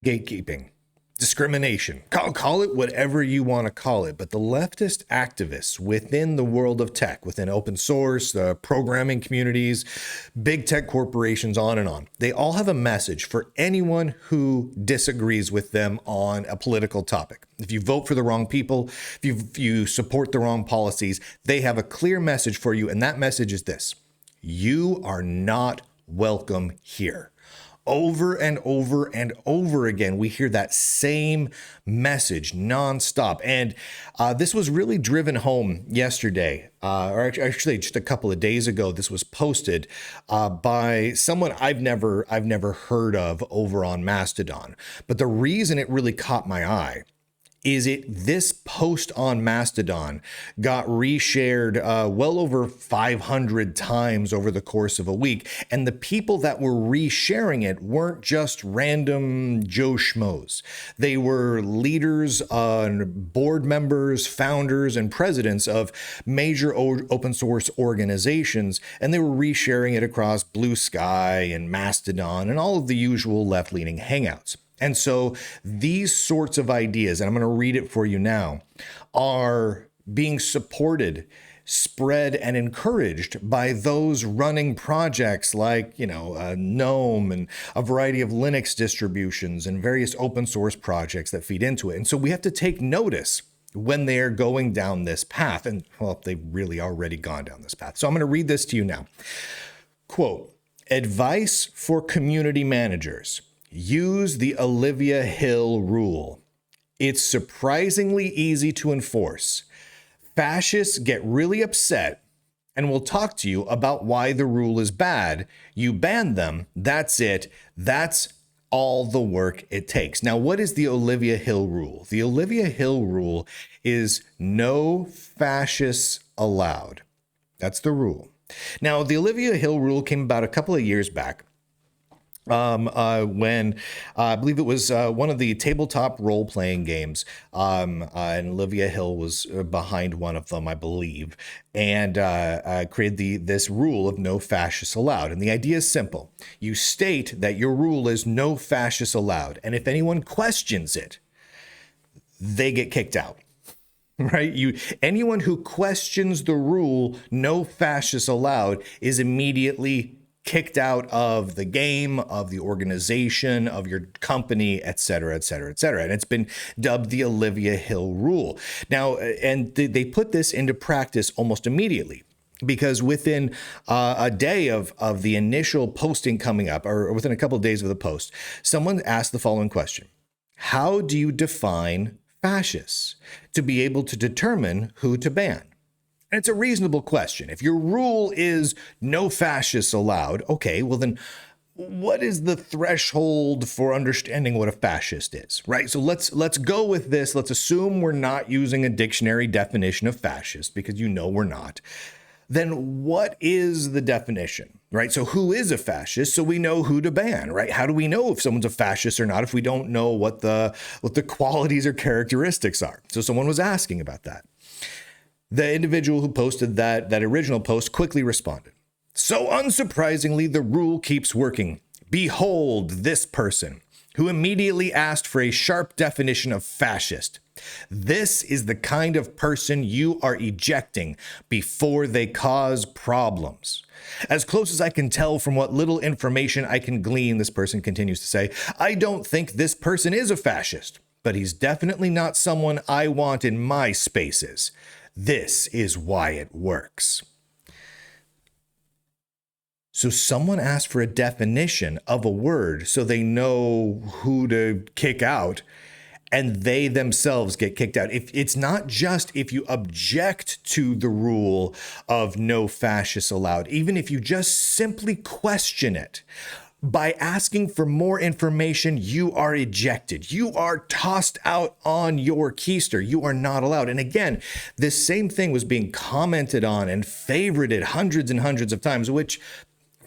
Gatekeeping, discrimination, call it whatever you want to call it. But the leftist activists within the world of tech, within open source, the programming communities, big tech corporations, on and on, they all have a message for anyone who disagrees with them on a political topic. If you vote for the wrong people, if you support the wrong policies, they have a clear message for you. And that message is this: you are not welcome here. Over and over and over again, we hear that same message nonstop. And this was really driven home yesterday, or actually just a couple of days ago. This was posted by someone I've never heard of over on Mastodon. But the reason it really caught my eye is this post on Mastodon got reshared well over 500 times over the course of a week. And the people that were resharing it weren't just random Joe Schmoes. They were leaders, board members, founders, and presidents of major open source organizations. And they were resharing it across Blue Sky and Mastodon and all of the usual left-leaning hangouts. And so these sorts of ideas, and I'm going to read it for you now, are being supported, spread, and encouraged by those running projects like, GNOME and a variety of Linux distributions and various open source projects that feed into it. And so we have to take notice when they are going down this path. And, well, they've really already gone down this path. So I'm going to read this to you now. Quote, "Advice for community managers. Use the Olivia Hill rule. It's surprisingly easy to enforce. Fascists get really upset and will talk to you about why the rule is bad. You ban them. That's it. That's all the work it takes." Now, what is the Olivia Hill rule? The Olivia Hill rule is no fascists allowed. That's the rule. Now, the Olivia Hill rule came about a couple of years back. When I believe it was one of the tabletop role-playing games, and Olivia Hill was behind one of them, I believe, and created this rule of no fascists allowed. And the idea is simple. You state that your rule is no fascists allowed, and if anyone questions it, they get kicked out. Right? Anyone who questions the rule, no fascists allowed, is immediately kicked out of the game, of the organization, of your company, et cetera, et cetera, et cetera. And it's been dubbed the Olivia Hill rule. Now, and they put this into practice almost immediately, because within a day of the initial posting coming up, or within a couple of days of the post, someone asked the following question: how do you define fascists to be able to determine who to ban? And it's a reasonable question. If your rule is no fascists allowed, okay, well then what is the threshold for understanding what a fascist is, right? So let's go with this. Let's assume we're not using a dictionary definition of fascist, because we're not. Then what is the definition, right? So who is a fascist? So we know who to ban, right? How do we know if someone's a fascist or not if we don't know what the qualities or characteristics are? So someone was asking about that. The individual who posted that original post quickly responded, "So unsurprisingly, the rule keeps working. Behold this person," who immediately asked for a sharp definition of fascist. "This is the kind of person you are ejecting before they cause problems. As close as I can tell from what little information I can glean," this person continues to say, "I don't think this person is a fascist, but he's definitely not someone I want in my spaces. This is why it works." So someone asked for a definition of a word so they know who to kick out, and they themselves get kicked out. It's not just if you object to the rule of no fascists allowed, even if you just simply question it, by asking for more information, you are ejected. You are tossed out on your keister. You are not allowed. And again, this same thing was being commented on and favorited hundreds and hundreds of times, which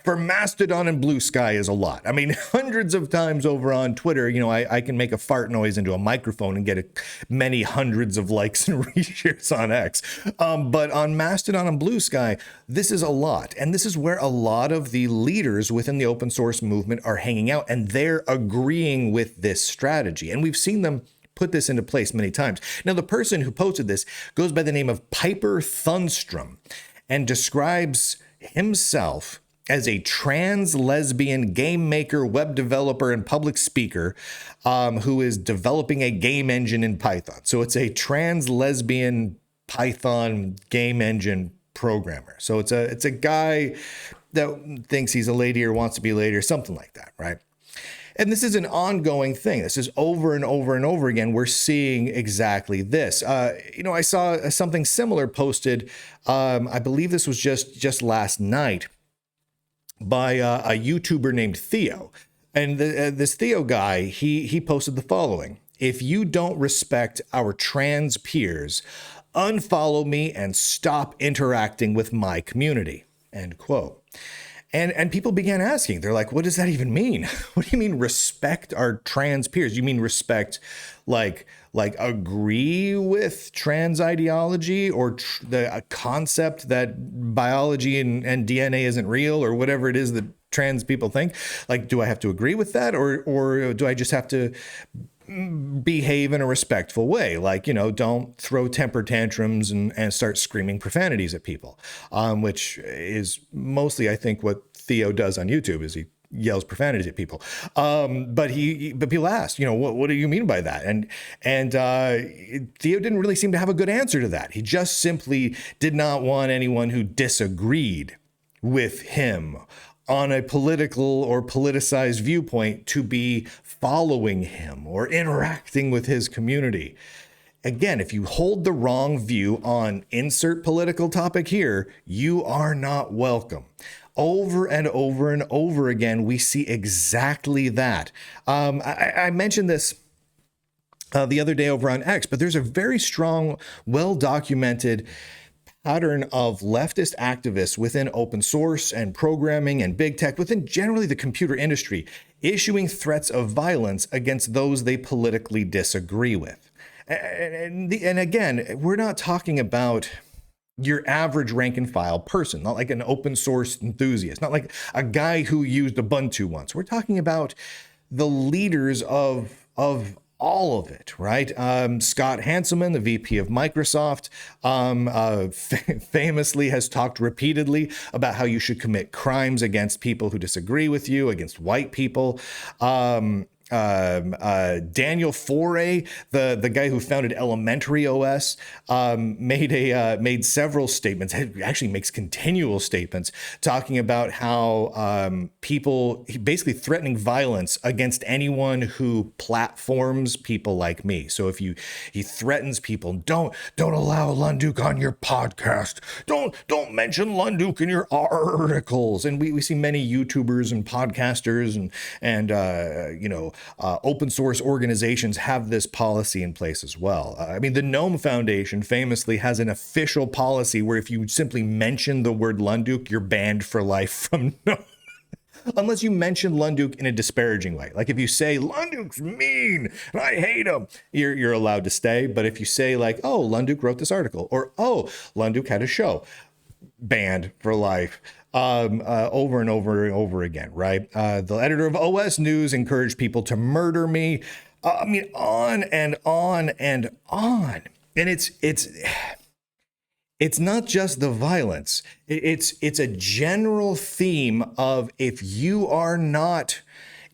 for Mastodon and Blue Sky is a lot. I mean, hundreds of times over on Twitter, I can make a fart noise into a microphone and get many hundreds of likes and reshares on X. But on Mastodon and Blue Sky, this is a lot. And this is where a lot of the leaders within the open source movement are hanging out, and they're agreeing with this strategy. And we've seen them put this into place many times. Now, the person who posted this goes by the name of Piper Thunstrom and describes himself as a trans lesbian game maker, web developer, and public speaker who is developing a game engine in Python. So it's a trans lesbian Python game engine programmer. So it's a guy that thinks he's a lady or wants to be a lady or something like that, right? And this is an ongoing thing. This is over and over and over again. We're seeing exactly this. I saw something similar posted. I believe this was just last night by a YouTuber named Theo. And this Theo guy, he posted the following: "If you don't respect our trans peers, unfollow me and stop interacting with my community." End quote. And people began asking, they're like, what does that even mean? What do you mean respect our trans peers? You mean respect like agree with trans ideology or the concept that biology and DNA isn't real or whatever it is that trans people think? Like, do I have to agree with that or do I just have to behave in a respectful way? Like, don't throw temper tantrums and start screaming profanities at people, which is mostly, I think, what Theo does on YouTube is he yells profanities at people. But people asked, what do you mean by that? And Theo didn't really seem to have a good answer to that. He just simply did not want anyone who disagreed with him on a political or politicized viewpoint to be following him or interacting with his community. Again, if you hold the wrong view on insert political topic here, you are not welcome. Over and over and over again, we see exactly that. I mentioned this the other day over on X, but there's a very strong, well-documented pattern of leftist activists within open source and programming and big tech, within generally the computer industry, issuing threats of violence against those they politically disagree with. And again, we're not talking about your average rank and file person, not like an open source enthusiast, not like a guy who used Ubuntu once. We're talking about the leaders of all of it, right? Scott Hanselman, the VP of Microsoft, famously has talked repeatedly about how you should commit crimes against people who disagree with you, against white people. Daniel Foray, the guy who founded Elementary OS, made several statements. Actually makes continual statements talking about how people basically threatening violence against anyone who platforms people like me. So if he threatens people, don't allow Lunduke on your podcast. Don't mention Lunduke in your articles. And we see many YouTubers and podcasters and open source organizations have this policy in place as well. I mean, the Gnome Foundation famously has an official policy where if you simply mention the word Lunduke, you're banned for life from Gnome. Unless you mention Lunduke in a disparaging way. Like if you say Lunduke's mean and I hate him, you're allowed to stay. But if you say like, oh, Lunduke wrote this article, or oh, Lunduke had a show, banned for life. Over and over and over again, right? The editor of OS News encouraged people to murder me. I mean, on and on and on. And it's not just the violence. It's a general theme of if you are not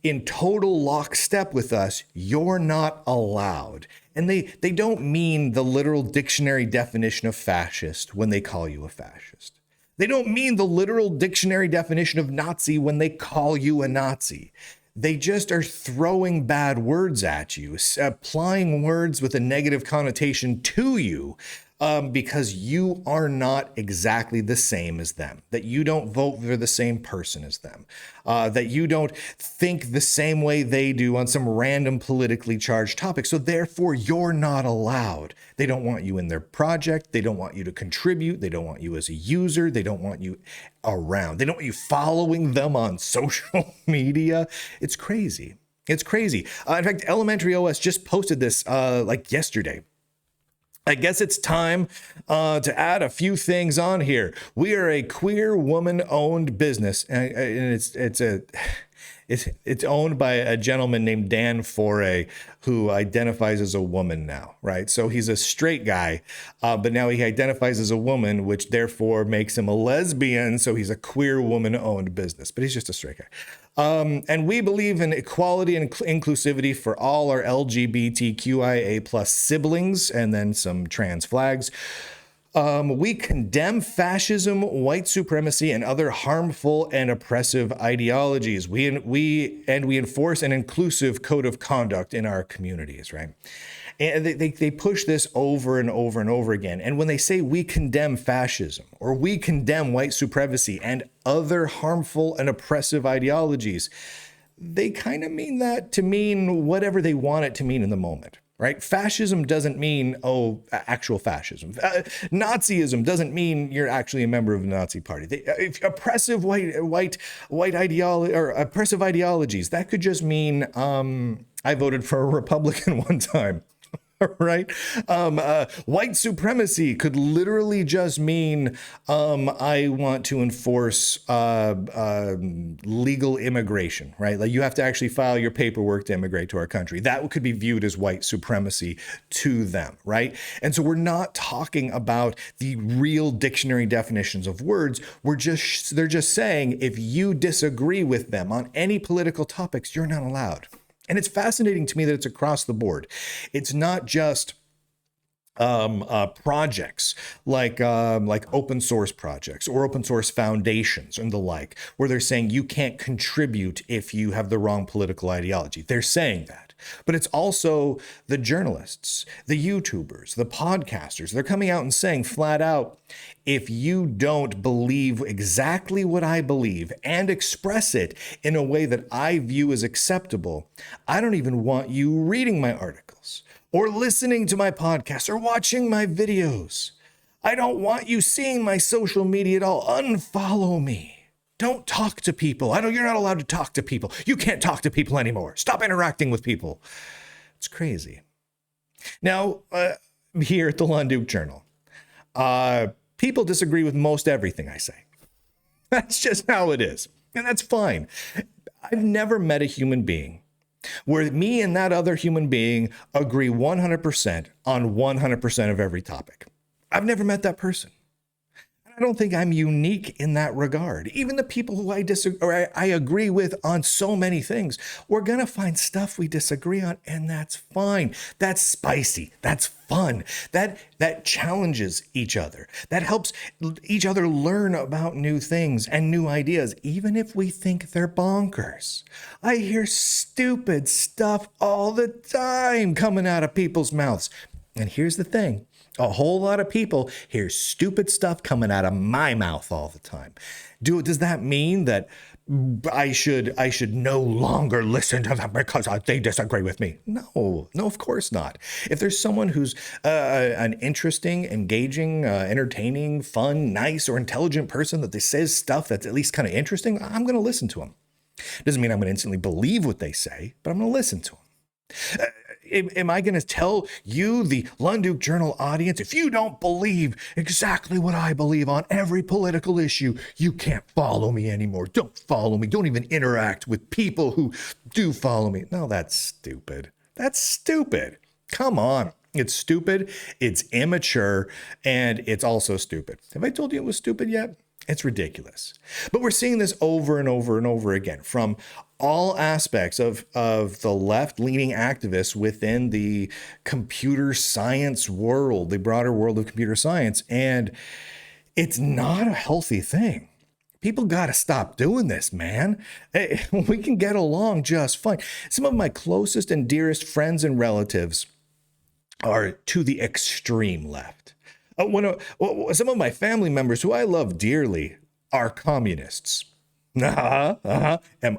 in total lockstep with us, you're not allowed. And they don't mean the literal dictionary definition of fascist when they call you a fascist. They don't mean the literal dictionary definition of Nazi when they call you a Nazi. They just are throwing bad words at you, applying words with a negative connotation to you because you are not exactly the same as them, that you don't vote for the same person as them, that you don't think the same way they do on some random politically charged topic. So therefore, you're not allowed. They don't want you in their project. They don't want you to contribute. They don't want you as a user. They don't want you around. They don't want you following them on social media. It's crazy. It's crazy. In fact, Elementary OS just posted this like yesterday. I guess it's time to add a few things on here. We are a queer woman-owned business, and it's owned by a gentleman named Dan Foray, who identifies as a woman now, right? So he's a straight guy, but now he identifies as a woman, which therefore makes him a lesbian. So he's a queer woman-owned business, but he's just a straight guy. And we believe in equality and inclusivity for all our LGBTQIA plus siblings, and then some trans flags. We condemn fascism, white supremacy, and other harmful and oppressive ideologies. We enforce an inclusive code of conduct in our communities, right? And they push this over and over and over again. And when they say we condemn fascism or we condemn white supremacy and other harmful and oppressive ideologies, they kind of mean that to mean whatever they want it to mean in the moment. Right? Fascism doesn't mean, actual fascism. Nazism doesn't mean you're actually a member of the Nazi party. Oppressive white ideology or oppressive ideologies, that could just mean I voted for a Republican one time. Right? White supremacy could literally just mean I want to enforce legal immigration, right? Like you have to actually file your paperwork to immigrate to our country. That could be viewed as white supremacy to them, right? And so we're not talking about the real dictionary definitions of words. They're just saying if you disagree with them on any political topics, you're not allowed. And it's fascinating to me that it's across the board. It's not just projects like open source projects or open source foundations and the like, where they're saying you can't contribute if you have the wrong political ideology. They're saying that. But it's also the journalists, the YouTubers, the podcasters. They're coming out and saying flat out, if you don't believe exactly what I believe and express it in a way that I view as acceptable, I don't even want you reading my articles or listening to my podcast or watching my videos. I don't want you seeing my social media at all. Unfollow me. Don't talk to people. You're not allowed to talk to people. You can't talk to people anymore. Stop interacting with people. It's crazy. Now, here at the Lunduke Journal, people disagree with most everything I say. That's just how it is. And that's fine. I've never met a human being where me and that other human being agree 100% on 100% of every topic. I've never met that person. I don't think I'm unique in that regard. Even the people who I disagree or I agree with on so many things, we're going to find stuff we disagree on, and that's fine. That's spicy. That's fun. That challenges each other. That helps each other learn about new things and new ideas, even if we think they're bonkers. I hear stupid stuff all the time coming out of people's mouths. And here's the thing. A whole lot of people hear stupid stuff coming out of my mouth all the time. Does that mean that I should no longer listen to them because they disagree with me? No, of course not. If there's someone who's an interesting, engaging, entertaining, fun, nice, or intelligent person that they says stuff that's at least kind of interesting, I'm going to listen to them. Doesn't mean I'm going to instantly believe what they say, but I'm going to listen to them. Am I going to tell you, the Lunduke Journal audience, if you don't believe exactly what I believe on every political issue, you can't follow me anymore. Don't follow me. Don't even interact with people who do follow me. No, that's stupid. That's stupid. Come on. It's stupid. It's immature. And it's also stupid. Have I told you it was stupid yet? It's ridiculous. But we're seeing this over and over and over again from all aspects of the left-leaning activists within the computer science world, the broader world of computer science. And it's not a healthy thing. People got to stop doing this, man. We can get along just fine. Some of my closest and dearest friends and relatives are to the extreme left. Some of my family members who I love dearly are communists. Am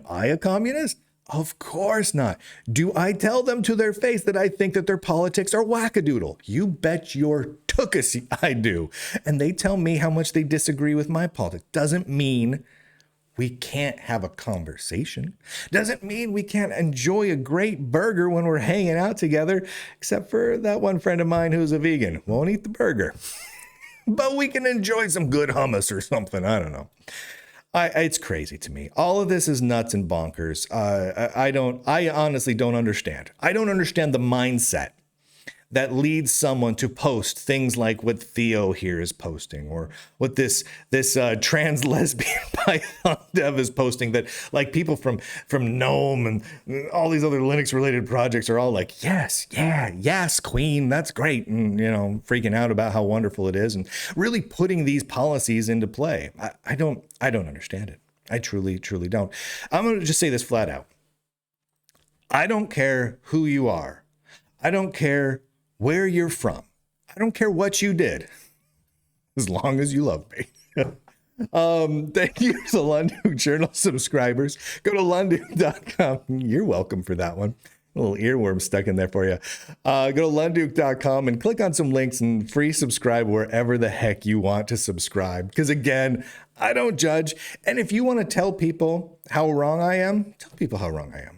I a communist? Of course not. Do I tell them to their face that I think that their politics are wackadoodle? You bet your tookus I do. And they tell me how much they disagree with my politics. Doesn't mean we can't have a conversation. Doesn't mean we can't enjoy a great burger when we're hanging out together, except for that one friend of mine who's a vegan. Won't eat the burger. But we can enjoy some good hummus or something. I don't know. It's crazy to me. All of this is nuts and bonkers. I honestly don't understand. I don't understand the mindset that leads someone to post things like what Theo here is posting, or what this trans lesbian Python dev is posting, that like people from GNOME and all these other Linux related projects are all like, yes, queen, that's great. And, freaking out about how wonderful it is and really putting these policies into play. I don't understand it. I truly, truly don't. I'm going to just say this flat out. I don't care who you are. I don't care where you're from. I don't care what you did, as long as you love me. Thank you to Lunduke Journal subscribers. Go to lunduke.com. You're welcome for that one. A little earworm stuck in there for you. Go to lunduke.com and click on some links and free subscribe wherever the heck you want to subscribe. Because again, I don't judge. And if you want to tell people how wrong I am, tell people how wrong I am.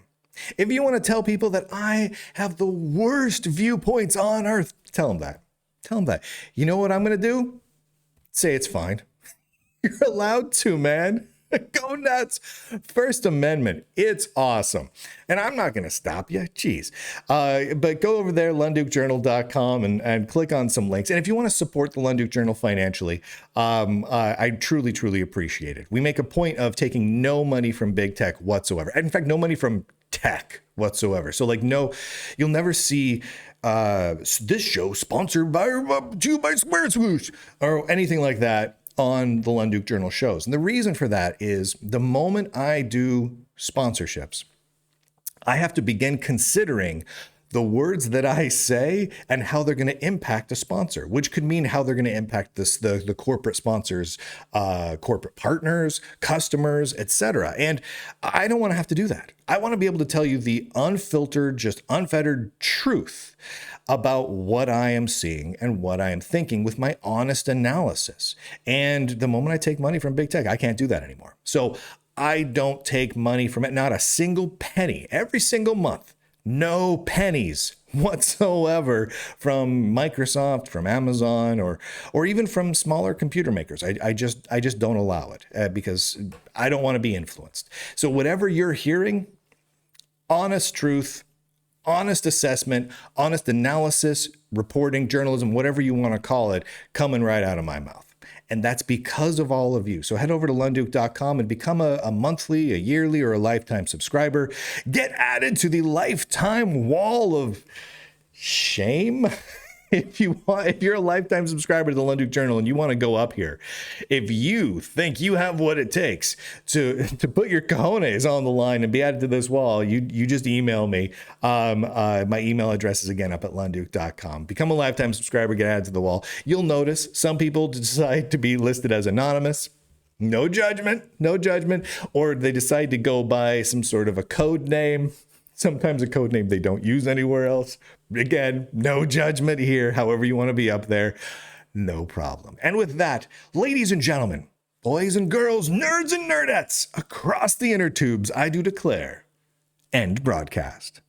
If you want to tell people that I have the worst viewpoints on earth, tell them that. Tell them that. You know what I'm going to do? Say it's fine. You're allowed to, man. Go nuts. First Amendment. It's awesome. And I'm not going to stop you. Jeez. But go over there, lundukejournal.com, and click on some links. And if you want to support the Lunduke Journal financially, I truly, truly appreciate it. We make a point of taking no money from big tech whatsoever. In fact, no money from tech whatsoever. So like, no, you'll never see this show sponsored by Square Swoosh or anything like that on the Lunduke Journal shows. And the reason for that is the moment I do sponsorships, I have to begin considering the words that I say and how they're going to impact a sponsor, which could mean how they're going to impact the corporate sponsors, corporate partners, customers, etc. And I don't want to have to do that. I want to be able to tell you the unfiltered, just unfettered truth about what I am seeing and what I am thinking with my honest analysis. And the moment I take money from big tech, I can't do that anymore. So I don't take money from it, not a single penny, every single month. No pennies whatsoever from Microsoft, from Amazon, or even from smaller computer makers. I just don't allow it because I don't want to be influenced. So whatever you're hearing, honest truth, honest assessment, honest analysis, reporting, journalism, whatever you want to call it, coming right out of my mouth. And that's because of all of you. So head over to lunduke.com and become a monthly, a yearly, or a lifetime subscriber. Get added to the lifetime wall of shame. If you're a lifetime subscriber to the Lunduke Journal and you want to go up here, if you think you have what it takes to put your cojones on the line and be added to this wall, you just email me. My email address is again up at lunduke.com. Become a lifetime subscriber, get added to the wall. You'll notice some people decide to be listed as anonymous. No judgment, or they decide to go by some sort of a code name. Sometimes a code name they don't use anywhere else. Again, no judgment here. However you want to be up there, no problem. And with that, ladies and gentlemen, boys and girls, nerds and nerdettes across the inner tubes, I do declare, end broadcast.